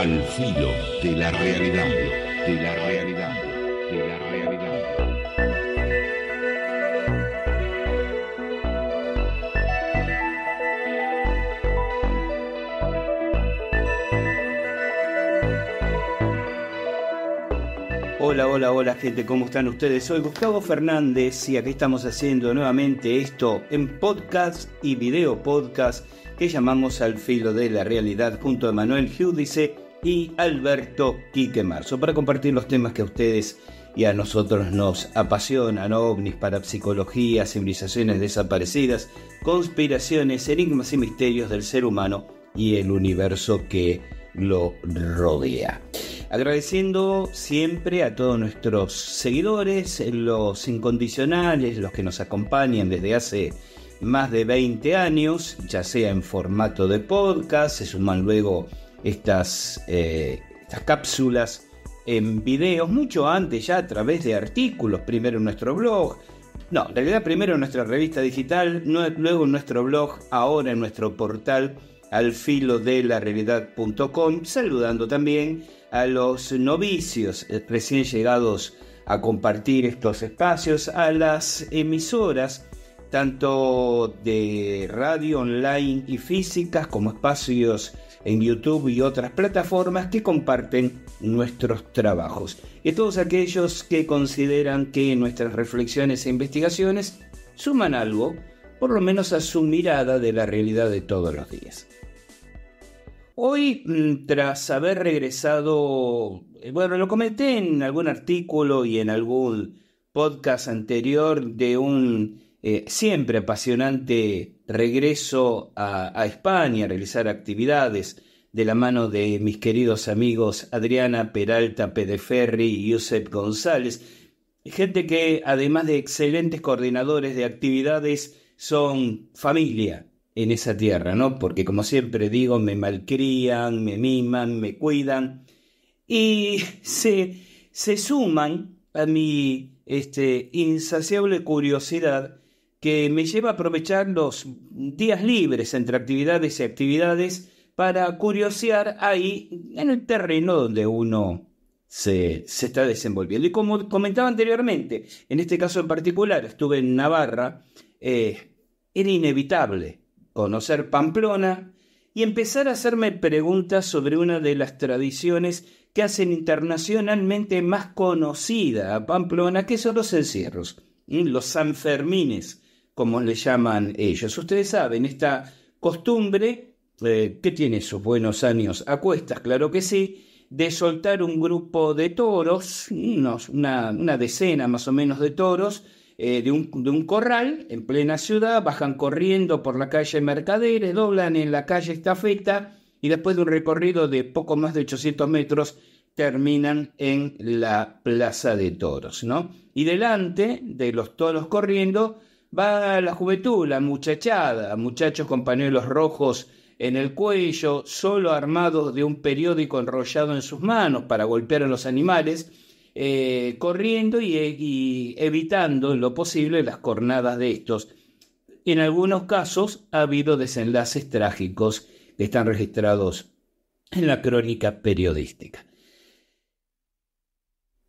Al filo de la realidad, de la realidad, de la realidad. Hola, hola, hola gente, ¿cómo están ustedes? Soy Gustavo Fernández y aquí estamos haciendo nuevamente esto en podcast y video podcast que llamamos Al filo de la realidad junto a Manuel Giudice y Alberto Quique Marzo para compartir los temas que a ustedes y a nosotros nos apasionan: ovnis, parapsicología, civilizaciones desaparecidas, conspiraciones, enigmas y misterios del ser humano y el universo que lo rodea. Agradeciendo siempre a todos nuestros seguidores, los incondicionales, los que nos acompañan desde hace más de 20 años, ya sea en formato de podcast, se suman luego estas cápsulas en videos, mucho antes ya a través de artículos, primero en nuestro blog, no, en realidad primero en nuestra revista digital, luego en nuestro blog, ahora en nuestro portal alfilodelarealidad.com, saludando también a los novicios recién llegados a compartir estos espacios, a las emisoras tanto de radio online y físicas como espacios en YouTube y otras plataformas que comparten nuestros trabajos, y a todos aquellos que consideran que nuestras reflexiones e investigaciones suman algo, por lo menos a su mirada de la realidad de todos los días. Hoy, tras haber regresado, lo comenté en algún artículo y en algún podcast anterior de un siempre apasionante regreso a España a realizar actividades de la mano de mis queridos amigos Adriana Peralta Pedeferri y Josep González, gente que además de excelentes coordinadores de actividades son familia en esa tierra, ¿no? Porque como siempre digo, me malcrían, me miman, me cuidan y se suman a mi insaciable curiosidad que me lleva a aprovechar los días libres entre actividades y actividades para curiosear ahí en el terreno donde uno se está desenvolviendo. Y como comentaba anteriormente, en este caso en particular estuve en Navarra, era inevitable conocer Pamplona y empezar a hacerme preguntas sobre una de las tradiciones que hacen internacionalmente más conocida a Pamplona, que son los encierros, los Sanfermines, como le llaman ellos. Ustedes saben, esta costumbre que tiene sus buenos años a cuestas, claro que sí, de soltar un grupo de toros, una decena más o menos de toros, de un corral en plena ciudad, bajan corriendo por la calle Mercaderes, doblan en la calle Estafeta y después de un recorrido de poco más de 800 metros terminan en la Plaza de Toros, ¿no? Y delante de los toros corriendo va la juventud, la muchachada, muchachos con pañuelos rojos en el cuello, solo armados de un periódico enrollado en sus manos para golpear a los animales, corriendo y evitando en lo posible las cornadas de estos. En algunos casos ha habido desenlaces trágicos que están registrados en la crónica periodística.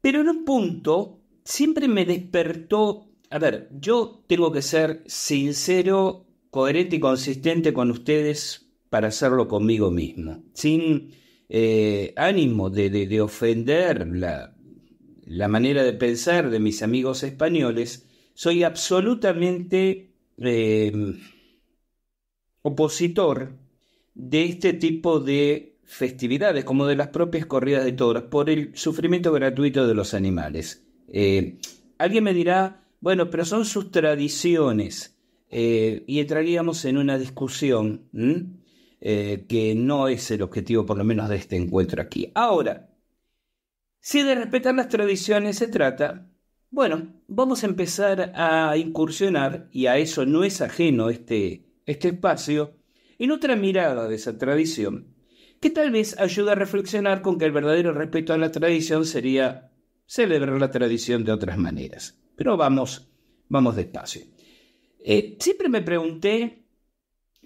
Pero en un punto siempre me despertó, yo tengo que ser sincero, coherente y consistente con ustedes para hacerlo conmigo mismo, sin ánimo de ofender la manera de pensar de mis amigos españoles. Soy absolutamente opositor de este tipo de festividades, como de las propias corridas de toros, por el sufrimiento gratuito de los animales. Alguien me dirá, bueno, pero son sus tradiciones, y entraríamos en una discusión que no es el objetivo, por lo menos, de este encuentro aquí. Ahora, si de respetar las tradiciones se trata, bueno, vamos a empezar a incursionar, y a eso no es ajeno este espacio, en otra mirada de esa tradición, que tal vez ayuda a reflexionar con que el verdadero respeto a la tradición sería celebrar la tradición de otras maneras. Pero vamos despacio. Siempre me pregunté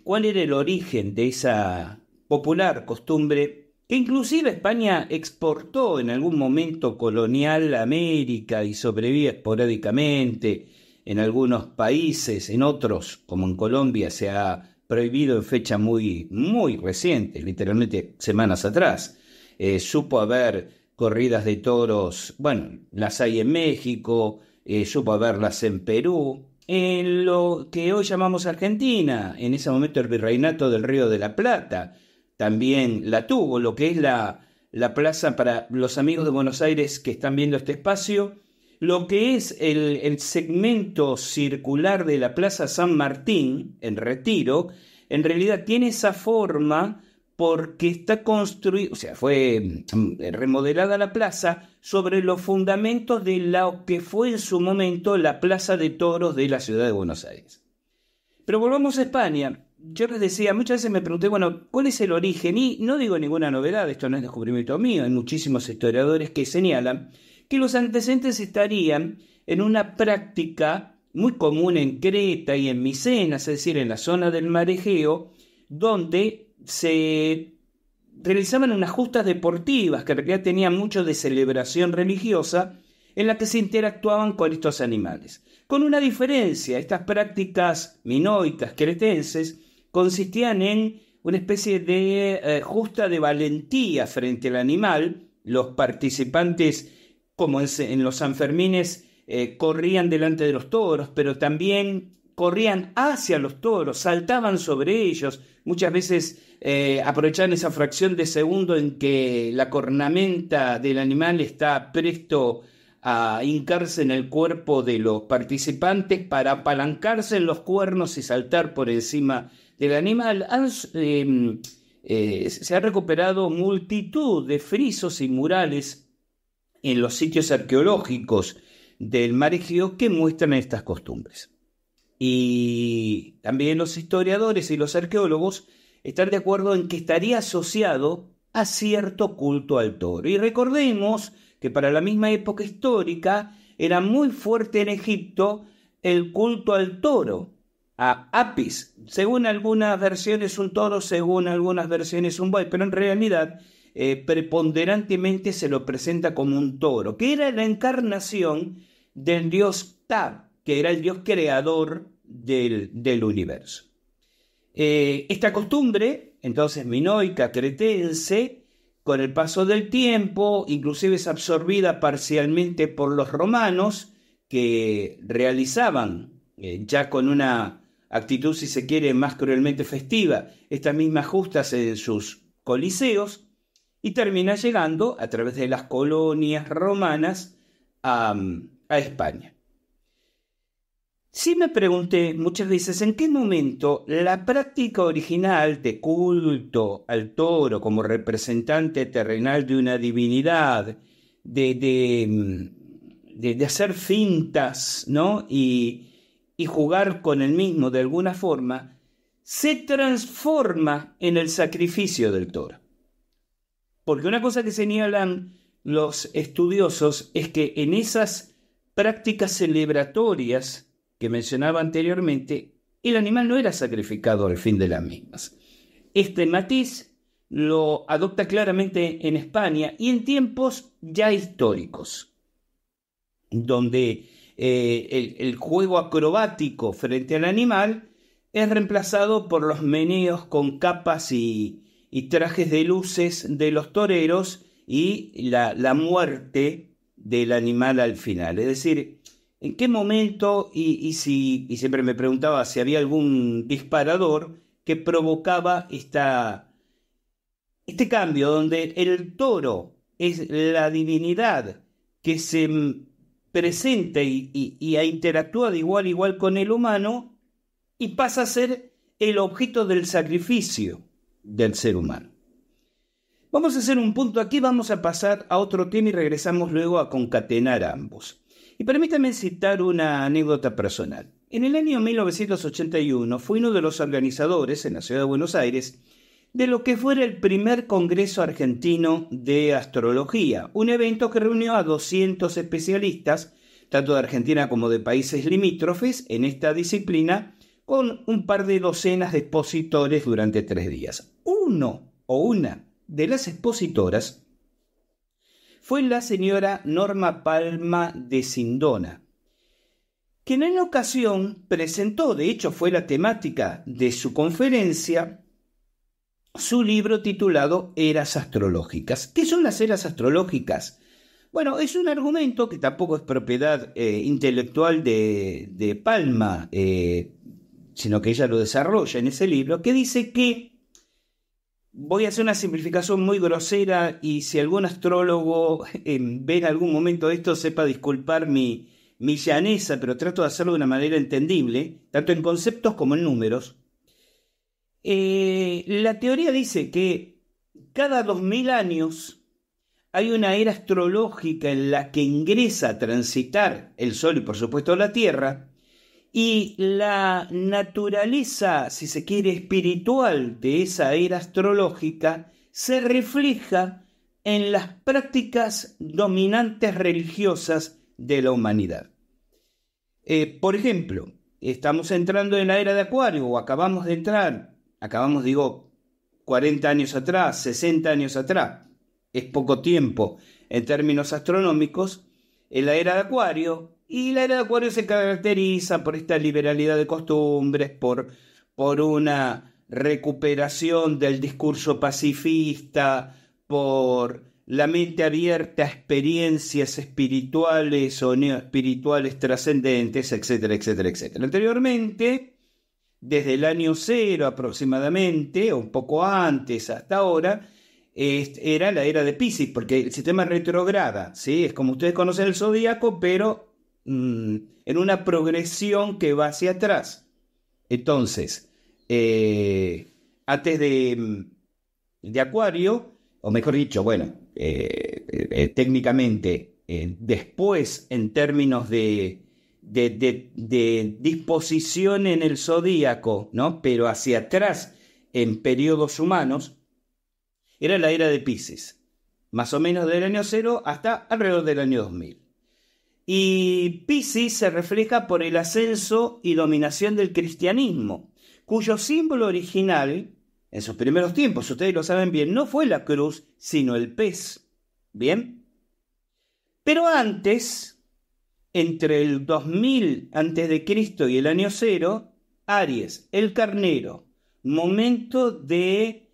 cuál era el origen de esa popular costumbre que inclusive España exportó en algún momento colonial a América y sobrevive esporádicamente en algunos países, en otros, como en Colombia, se ha prohibido en fecha muy, muy reciente, literalmente semanas atrás. Supo haber corridas de toros, bueno, las hay en México, supo haberlas en Perú, en lo que hoy llamamos Argentina, en ese momento el virreinato del Río de la Plata, también la tuvo, lo que es la plaza para los amigos de Buenos Aires que están viendo este espacio, lo que es el segmento circular de la Plaza San Martín, en Retiro, en realidad tiene esa forma porque está construido, o sea, fue remodelada la plaza sobre los fundamentos de lo que fue en su momento la Plaza de Toros de la ciudad de Buenos Aires. Pero volvamos a España. Yo les decía, muchas veces me pregunté, bueno, ¿cuál es el origen? Y no digo ninguna novedad, esto no es descubrimiento mío, hay muchísimos historiadores que señalan que los antecedentes estarían en una práctica muy común en Creta y en Micenas, es decir, en la zona del mar Egeo, donde se realizaban unas justas deportivas que en realidad tenían mucho de celebración religiosa, en la que se interactuaban con estos animales. Con una diferencia, estas prácticas minoicas cretenses consistían en una especie de justa de valentía frente al animal. Los participantes, como en los Sanfermines, corrían delante de los toros, pero también corrían hacia los toros, saltaban sobre ellos, muchas veces aprovechaban esa fracción de segundo en que la cornamenta del animal está presto a hincarse en el cuerpo de los participantes para apalancarse en los cuernos y saltar por encima del animal. Se ha recuperado multitud de frisos y murales en los sitios arqueológicos del mar Egeo que muestran estas costumbres. Y también los historiadores y los arqueólogos están de acuerdo en que estaría asociado a cierto culto al toro. Y recordemos que para la misma época histórica era muy fuerte en Egipto el culto al toro, a Apis. Según algunas versiones un toro, según algunas versiones un buey, pero en realidad preponderantemente se lo presenta como un toro, que era la encarnación del dios Ptah, que era el dios creador del universo. Esta costumbre, entonces minoica, cretense, con el paso del tiempo, inclusive es absorbida parcialmente por los romanos, que realizaban, ya con una actitud, si se quiere, más cruelmente festiva, estas mismas justas en sus coliseos, y termina llegando, a través de las colonias romanas, a España. Sí me pregunté muchas veces en qué momento la práctica original de culto al toro como representante terrenal de una divinidad, de hacer fintas, ¿no? y jugar con el mismo de alguna forma, se transforma en el sacrificio del toro. Porque una cosa que señalan los estudiosos es que en esas prácticas celebratorias que mencionaba anteriormente, el animal no era sacrificado al fin de las mismas. Este matiz lo adopta claramente en España y en tiempos ya históricos, donde el juego acrobático frente al animal es reemplazado por los meneos con capas y trajes de luces de los toreros y la muerte del animal al final. Es decir, ¿en qué momento, y siempre me preguntaba si había algún disparador que provocaba este cambio, donde el toro es la divinidad que se presenta y interactúa de igual a igual con el humano y pasa a ser el objeto del sacrificio del ser humano? Vamos a hacer un punto aquí, vamos a pasar a otro tema y regresamos luego a concatenar ambos. Y permítanme citar una anécdota personal. En el año 1981 fui uno de los organizadores en la ciudad de Buenos Aires de lo que fuera el primer Congreso Argentino de Astrología, un evento que reunió a 200 especialistas, tanto de Argentina como de países limítrofes, en esta disciplina, con un par de docenas de expositores durante 3 días. Uno o una de las expositoras fue la señora Norma Palma de Sindona, quien en ocasión presentó, de hecho fue la temática de su conferencia, su libro titulado Eras Astrológicas. ¿Qué son las eras astrológicas? Bueno, es un argumento que tampoco es propiedad intelectual de Palma, sino que ella lo desarrolla en ese libro, que dice que, voy a hacer una simplificación muy grosera y si algún astrólogo ve en algún momento esto, sepa disculpar mi llaneza, pero trato de hacerlo de una manera entendible, tanto en conceptos como en números. La teoría dice que cada 2000 años hay una era astrológica en la que ingresa a transitar el Sol y por supuesto la Tierra, y la naturaleza, si se quiere, espiritual de esa era astrológica se refleja en las prácticas dominantes religiosas de la humanidad. Por ejemplo, estamos entrando en la era de Acuario, o acabamos, 40 años atrás, 60 años atrás, es poco tiempo en términos astronómicos, en la era de Acuario, y la era de Acuario se caracteriza por esta liberalidad de costumbres, por una recuperación del discurso pacifista, por la mente abierta a experiencias espirituales o neoespirituales trascendentes, etcétera, etcétera, etcétera. Anteriormente, desde el año 0 aproximadamente, o un poco antes hasta ahora, era la era de Piscis, porque el sistema retrograda, ¿sí? Es como ustedes conocen el zodíaco, pero en una progresión que va hacia atrás. Entonces, antes de Acuario, o mejor dicho, bueno, técnicamente, después en términos de disposición en el zodíaco, ¿no? Pero hacia atrás en periodos humanos, era la era de Piscis, más o menos del año 0 hasta alrededor del año 2000. Y Piscis se refleja por el ascenso y dominación del cristianismo, cuyo símbolo original, en sus primeros tiempos, ustedes lo saben bien, no fue la cruz, sino el pez. ¿Bien? Pero antes, entre el 2000 a.C. y el año 0, Aries, el carnero, momento de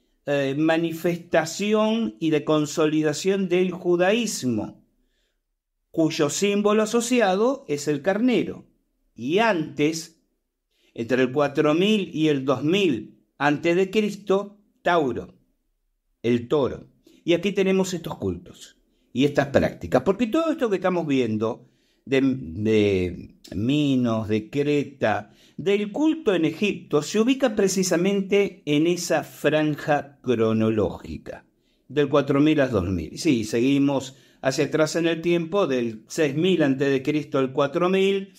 manifestación y de consolidación del judaísmo, cuyo símbolo asociado es el carnero. Y antes, entre el 4000 y el 2000 a.C., Tauro, el toro. Y aquí tenemos estos cultos y estas prácticas, porque todo esto que estamos viendo de Minos, de Creta, del culto en Egipto, se ubica precisamente en esa franja cronológica, del 4000 al 2000. Sí, seguimos hacia atrás en el tiempo, del 6000 a.C. al 4000,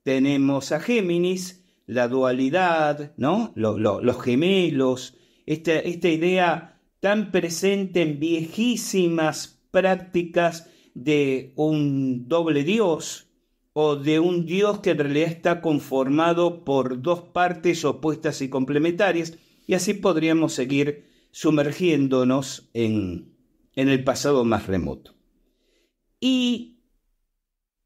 tenemos a Géminis, la dualidad, ¿no? Los gemelos, esta idea tan presente en viejísimas prácticas de un doble Dios o de un Dios que en realidad está conformado por dos partes opuestas y complementarias, y así podríamos seguir sumergiéndonos en el pasado más remoto. Y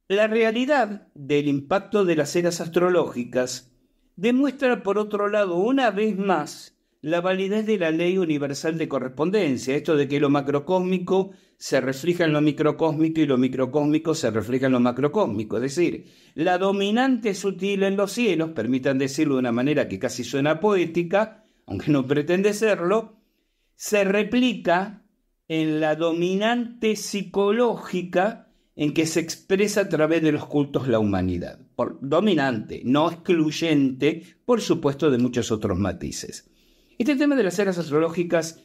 la realidad del impacto de las eras astrológicas demuestra, por otro lado, una vez más, la validez de la ley universal de correspondencia, esto de que lo macrocósmico se refleja en lo microcósmico y lo microcósmico se refleja en lo macrocósmico, es decir, la dominante sutil en los cielos, permitan decirlo de una manera que casi suena poética, aunque no pretende serlo, se replica en la dominante psicológica en que se expresa a través de los cultos la humanidad. Dominante, no excluyente, por supuesto, de muchos otros matices. Este tema de las eras astrológicas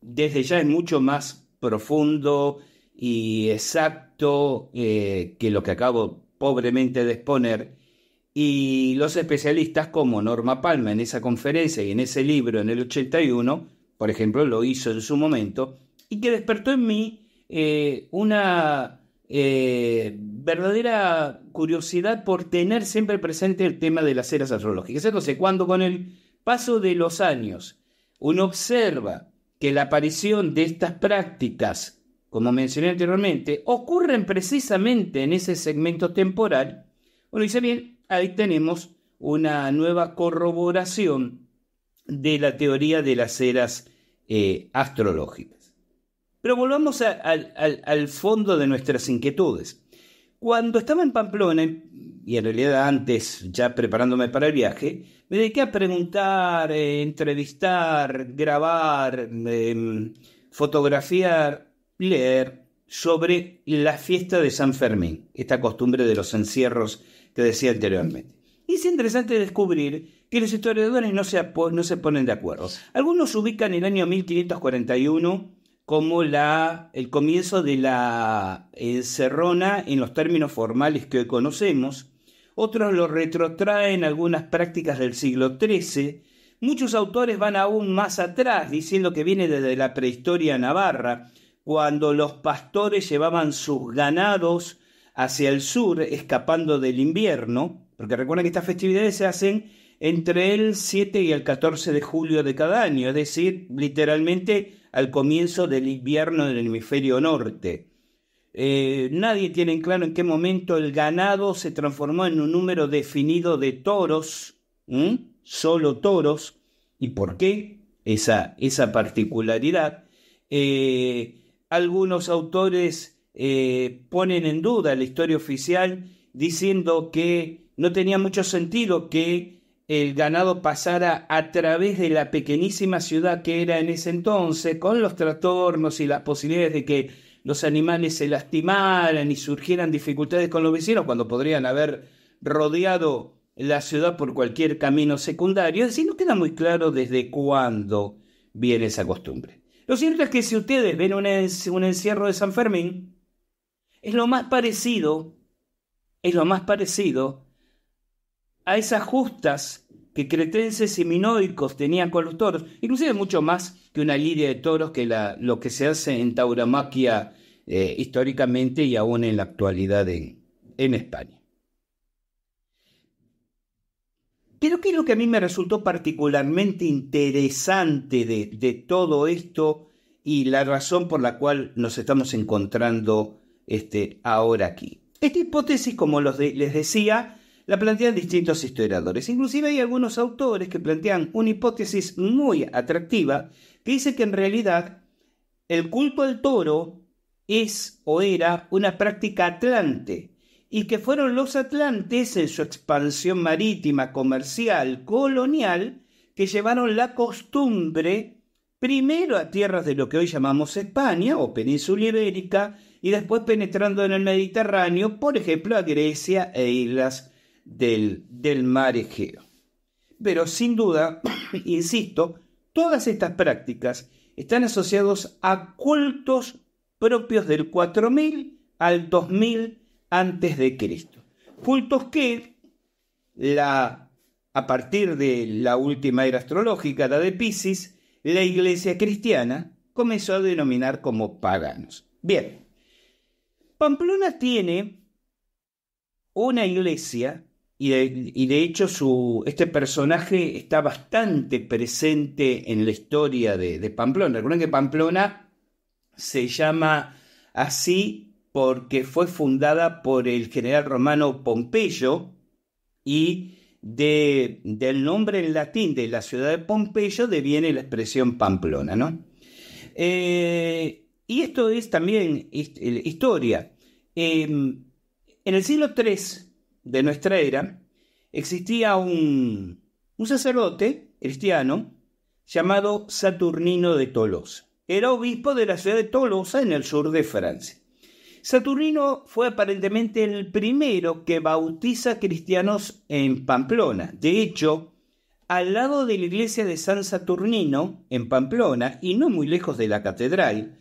desde ya es mucho más profundo y exacto que lo que acabo pobremente de exponer, y los especialistas como Norma Palma en esa conferencia y en ese libro en el 81, por ejemplo, lo hizo en su momento, y que despertó en mí una verdadera curiosidad por tener siempre presente el tema de las eras astrológicas. Entonces, cuando con el paso de los años uno observa que la aparición de estas prácticas, como mencioné anteriormente, ocurren precisamente en ese segmento temporal, uno dice, bien, ahí tenemos una nueva corroboración de la teoría de las eras astrológicas. Pero volvamos al fondo de nuestras inquietudes. Cuando estaba en Pamplona, y en realidad antes, ya preparándome para el viaje, me dediqué a preguntar, entrevistar, grabar, fotografiar, leer sobre la fiesta de San Fermín, esta costumbre de los encierros que decía anteriormente. Y es interesante descubrir que los historiadores no se ponen de acuerdo. Algunos ubican el año 1541 como el comienzo de la encerrona en los términos formales que hoy conocemos. Otros lo retrotraen algunas prácticas del siglo XIII. Muchos autores van aún más atrás, diciendo que viene desde la prehistoria navarra, cuando los pastores llevaban sus ganados hacia el sur, escapando del invierno, porque recuerden que estas festividades se hacen entre el 7 y el 14 de julio de cada año, es decir, literalmente al comienzo del invierno del hemisferio norte. Nadie tiene en claro en qué momento el ganado se transformó en un número definido de toros, solo toros, y por qué esa particularidad. Algunos autores ponen en duda la historia oficial diciendo que no tenía mucho sentido que el ganado pasara a través de la pequeñísima ciudad que era en ese entonces, con los trastornos y las posibilidades de que los animales se lastimaran y surgieran dificultades con los vecinos cuando podrían haber rodeado la ciudad por cualquier camino secundario. Es decir, no queda muy claro desde cuándo viene esa costumbre. Lo cierto es que si ustedes ven un encierro de San Fermín, es lo más parecido a esas justas que cretenses y minoicos tenían con los toros, inclusive mucho más que una lidia de toros que lo que se hace en tauromaquia históricamente y aún en la actualidad en España. Pero ¿qué es lo que a mí me resultó particularmente interesante de todo esto y la razón por la cual nos estamos encontrando ahora aquí? Esta hipótesis, como les decía, la plantean distintos historiadores. Inclusive hay algunos autores que plantean una hipótesis muy atractiva que dice que en realidad el culto al toro es o era una práctica atlante y que fueron los atlantes en su expansión marítima, comercial, colonial, que llevaron la costumbre primero a tierras de lo que hoy llamamos España o península ibérica y después penetrando en el Mediterráneo, por ejemplo a Grecia e islas del mar Egeo. Pero sin duda, insisto, todas estas prácticas están asociados a cultos propios del 4000 al 2000 antes de Cristo. Cultos que a partir de la última era astrológica, la de Piscis, la Iglesia cristiana comenzó a denominar como paganos. Bien, Pamplona tiene una iglesia y de hecho este personaje está bastante presente en la historia de Pamplona. Recuerden que Pamplona se llama así porque fue fundada por el general romano Pompeyo y del nombre en latín de la ciudad de Pompeyo deviene la expresión Pamplona, ¿no? Y esto es también historia. En el siglo III de nuestra era existía un sacerdote cristiano llamado Saturnino de Tolosa. Era obispo de la ciudad de Tolosa en el sur de Francia. Saturnino fue aparentemente el primero que bautiza cristianos en Pamplona. De hecho, al lado de la iglesia de San Saturnino, en Pamplona, y no muy lejos de la catedral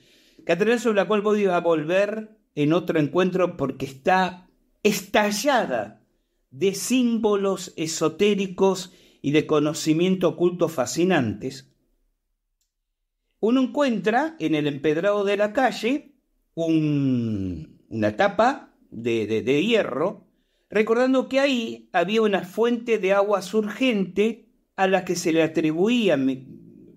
sobre la cual voy a volver en otro encuentro porque está estallada de símbolos esotéricos y de conocimiento oculto fascinantes, uno encuentra en el empedrado de la calle una tapa de hierro, recordando que ahí había una fuente de agua surgente a la que se le atribuía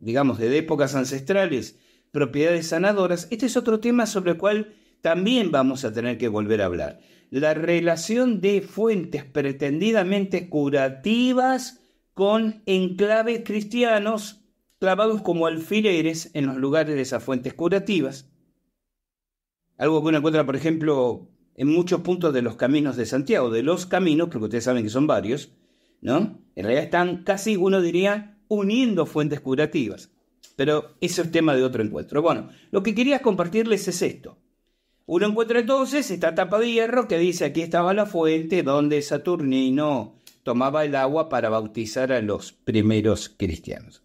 digamos, de épocas ancestrales, propiedades sanadoras, este es otro tema sobre el cual también vamos a tener que volver a hablar. La relación de fuentes pretendidamente curativas con enclaves cristianos clavados como alfileres en los lugares de esas fuentes curativas. Algo que uno encuentra, por ejemplo, en muchos puntos de los caminos de Santiago, de los caminos, porque ustedes saben que son varios, ¿no? En realidad están casi, uno diría, uniendo fuentes curativas. Pero eso es tema de otro encuentro. Bueno, lo que quería compartirles es esto. Uno encuentra entonces esta tapa de hierro que dice aquí estaba la fuente donde Saturnino tomaba el agua para bautizar a los primeros cristianos.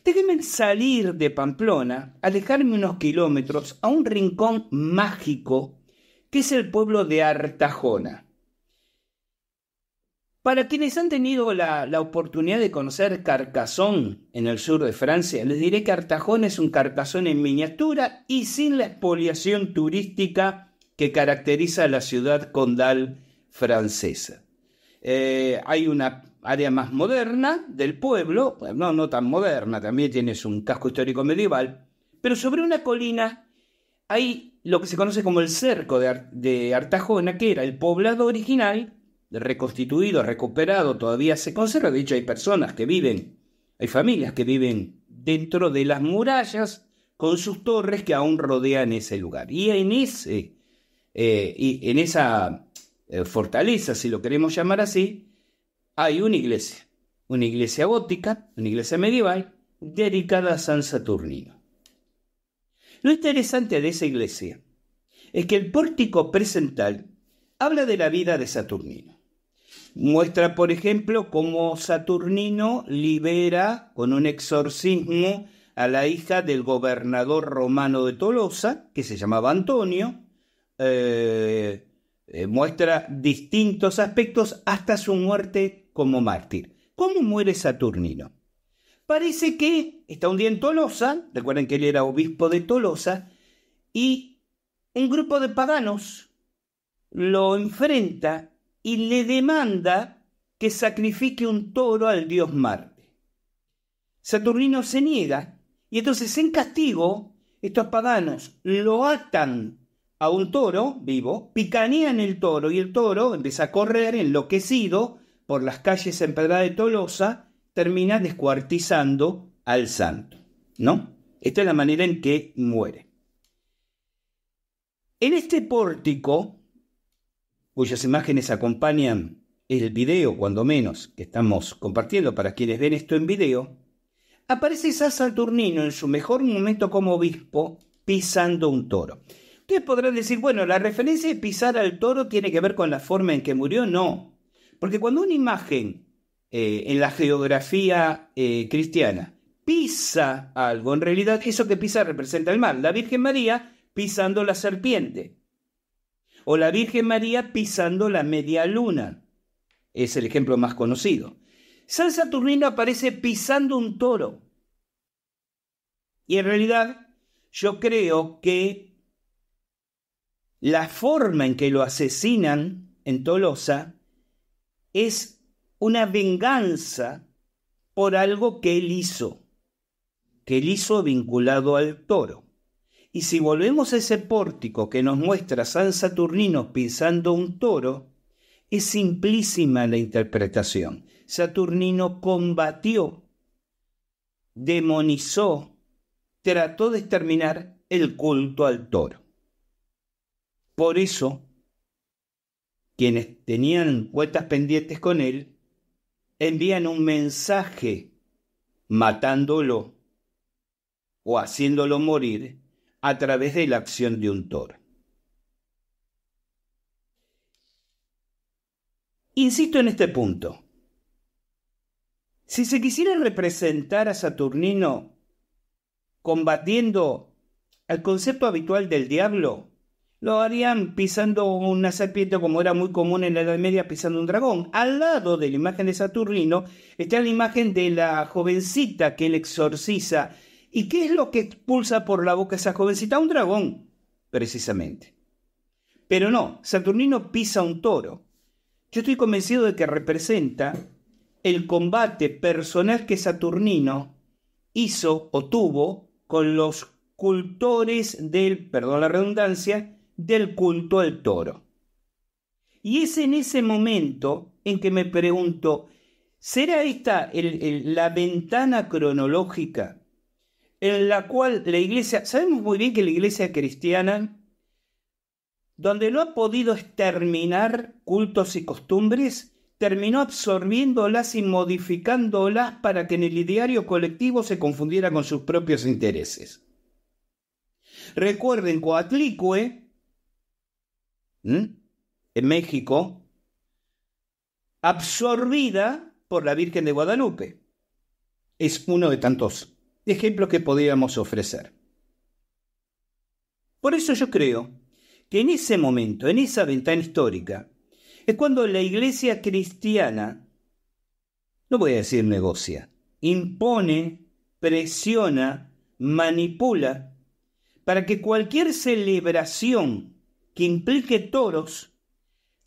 Déjenme salir de Pamplona, alejarme unos kilómetros a un rincón mágico que es el pueblo de Artajona. Para quienes han tenido la oportunidad de conocer Carcassonne en el sur de Francia, les diré que Artajona es un Carcassonne en miniatura y sin la expoliación turística que caracteriza a la ciudad condal francesa. Hay una área más moderna del pueblo, no tan moderna, también tienes un casco histórico medieval, pero sobre una colina hay lo que se conoce como el cerco de Artajona, que era el poblado original, reconstituido, recuperado, todavía se conserva. De hecho, hay personas que viven, hay familias que viven dentro de las murallas con sus torres que aún rodean ese lugar. Y en esa fortaleza, si lo queremos llamar así, hay una iglesia gótica, una iglesia medieval, dedicada a San Saturnino. Lo interesante de esa iglesia es que el pórtico presental habla de la vida de Saturnino. Muestra, por ejemplo, cómo Saturnino libera con un exorcismo a la hija del gobernador romano de Tolosa, que se llamaba Antonio. Muestra distintos aspectos hasta su muerte como mártir. ¿Cómo muere Saturnino? Parece que está un día en Tolosa, recuerden que él era obispo de Tolosa, y un grupo de paganos lo enfrenta y le demanda que sacrifique un toro al dios Marte. Saturnino se niega y entonces en castigo estos paganos lo atan a un toro vivo, picanean el toro y el toro empieza a correr enloquecido por las calles empedradas de Tolosa, termina descuartizando al santo, ¿no? Esta es la manera en que muere. En este pórtico, cuyas imágenes acompañan el video, cuando menos, que estamos compartiendo para quienes ven esto en video, aparece San Saturnino en su mejor momento como obispo pisando un toro. Ustedes podrán decir, bueno, la referencia de pisar al toro tiene que ver con la forma en que murió. No, porque cuando una imagen en la geografía cristiana pisa algo, en realidad eso que pisa representa el mal. La Virgen María pisando la serpiente, o la Virgen María pisando la media luna, es el ejemplo más conocido. San Saturnino aparece pisando un toro, y en realidad yo creo que la forma en que lo asesinan en Tolosa es una venganza por algo que él hizo vinculado al toro. Y si volvemos a ese pórtico que nos muestra a San Saturnino pisando un toro, es simplísima la interpretación. Saturnino combatió, demonizó, trató de exterminar el culto al toro. Por eso, quienes tenían cuentas pendientes con él, envían un mensaje matándolo o haciéndolo morir a través de la acción de un toro. Insisto en este punto. Si se quisiera representar a Saturnino combatiendo al concepto habitual del diablo, lo harían pisando una serpiente, como era muy común en la Edad Media, pisando un dragón. Al lado de la imagen de Saturnino está la imagen de la jovencita que él exorciza. ¿Y qué es lo que expulsa por la boca esa jovencita? Un dragón, precisamente. Pero no, Saturnino pisa un toro. Yo estoy convencido de que representa el combate personal que Saturnino hizo o tuvo con los cultores del, perdón la redundancia, del culto al toro. Y es en ese momento en que me pregunto, ¿será esta la ventana cronológica en la cual la iglesia, sabemos muy bien que la iglesia cristiana, donde no ha podido exterminar cultos y costumbres, terminó absorbiéndolas y modificándolas para que en el ideario colectivo se confundiera con sus propios intereses? Recuerden Coatlicue, en México, absorbida por la Virgen de Guadalupe. Es uno de tantos ejemplos que podríamos ofrecer. Por eso yo creo que en ese momento, en esa ventana histórica, es cuando la iglesia cristiana, no voy a decir negocia, impone, presiona, manipula, para que cualquier celebración que implique toros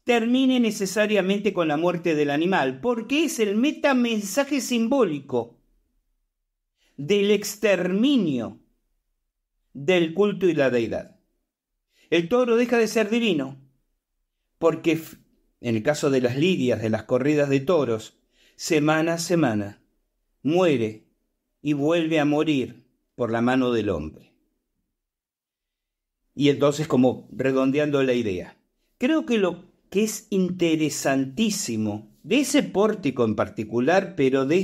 termine necesariamente con la muerte del animal, porque es el metamensaje simbólico del exterminio del culto y la deidad. El toro deja de ser divino, porque en el caso de las lidias, de las corridas de toros, semana a semana muere y vuelve a morir por la mano del hombre. Y entonces, como redondeando la idea, creo que lo que es interesantísimo de ese pórtico en particular, pero de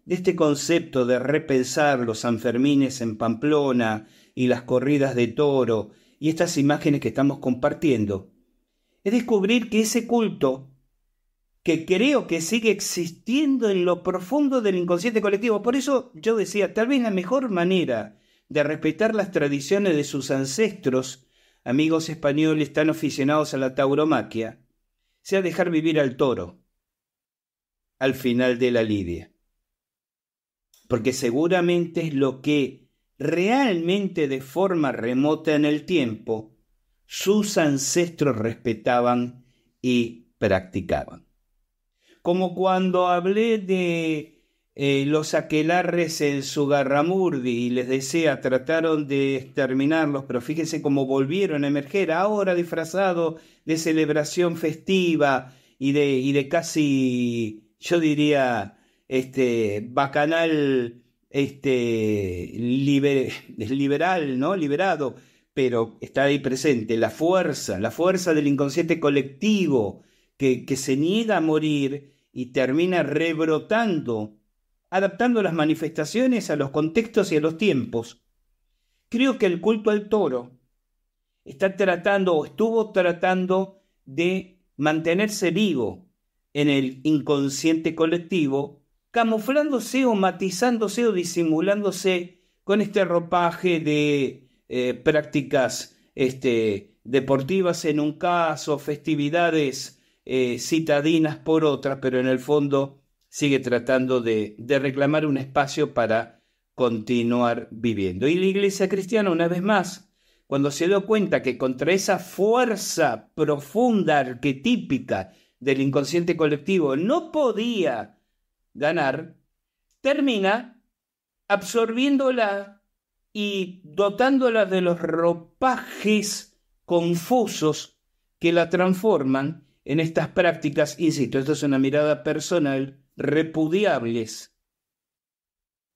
este concepto de repensar los Sanfermines en Pamplona y las corridas de toro y estas imágenes que estamos compartiendo, es descubrir que ese culto, que creo que sigue existiendo en lo profundo del inconsciente colectivo, por eso yo decía, tal vez la mejor manera de respetar las tradiciones de sus ancestros, amigos españoles tan aficionados a la tauromaquia, sea dejar vivir al toro al final de la lidia. Porque seguramente es lo que realmente de forma remota en el tiempo sus ancestros respetaban y practicaban. Como cuando hablé de los aquelarres en Zugarramurdi y les decía, trataron de exterminarlos, pero fíjense cómo volvieron a emerger ahora disfrazado de celebración festiva y de casi, yo diría, bacanal, liberal, ¿no? Liberado, pero está ahí presente la fuerza del inconsciente colectivo que se niega a morir y termina rebrotando, adaptando las manifestaciones a los contextos y a los tiempos. Creo que el culto al toro está tratando o estuvo tratando de mantenerse vivo en el inconsciente colectivo, camuflándose o matizándose o disimulándose con este ropaje de prácticas deportivas en un caso, festividades citadinas por otra, pero en el fondo sigue tratando de reclamar un espacio para continuar viviendo. Y la iglesia cristiana, una vez más, cuando se dio cuenta que contra esa fuerza profunda, arquetípica del inconsciente colectivo no podía ganar, termina absorbiéndola y dotándola de los ropajes confusos que la transforman en estas prácticas, insisto, esto es una mirada personal, repudiables,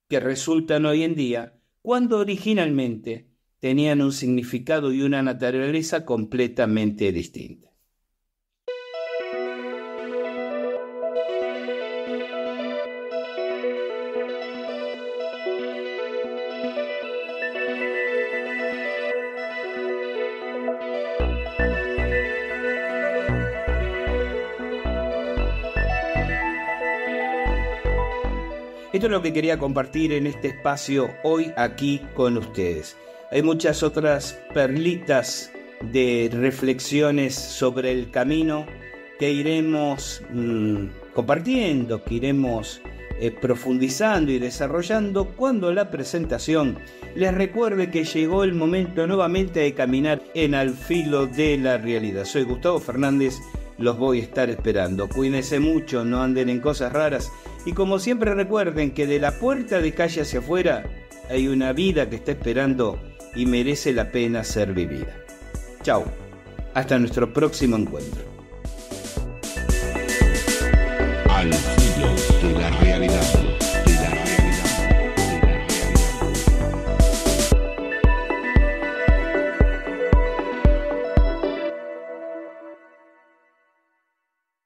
que resultan hoy en día, cuando originalmente tenían un significado y una naturaleza completamente distinta. Esto es lo que quería compartir en este espacio hoy aquí con ustedes. Hay muchas otras perlitas de reflexiones sobre el camino que iremos compartiendo, que iremos profundizando y desarrollando cuando la presentación les recuerde que llegó el momento nuevamente de caminar en al filo de la realidad. Soy Gustavo Fernández, los voy a estar esperando. Cuídense mucho, no anden en cosas raras Y como siempre recuerden que de la puerta de calle hacia afuera hay una vida que está esperando y merece la pena ser vivida. Chao, hasta nuestro próximo encuentro.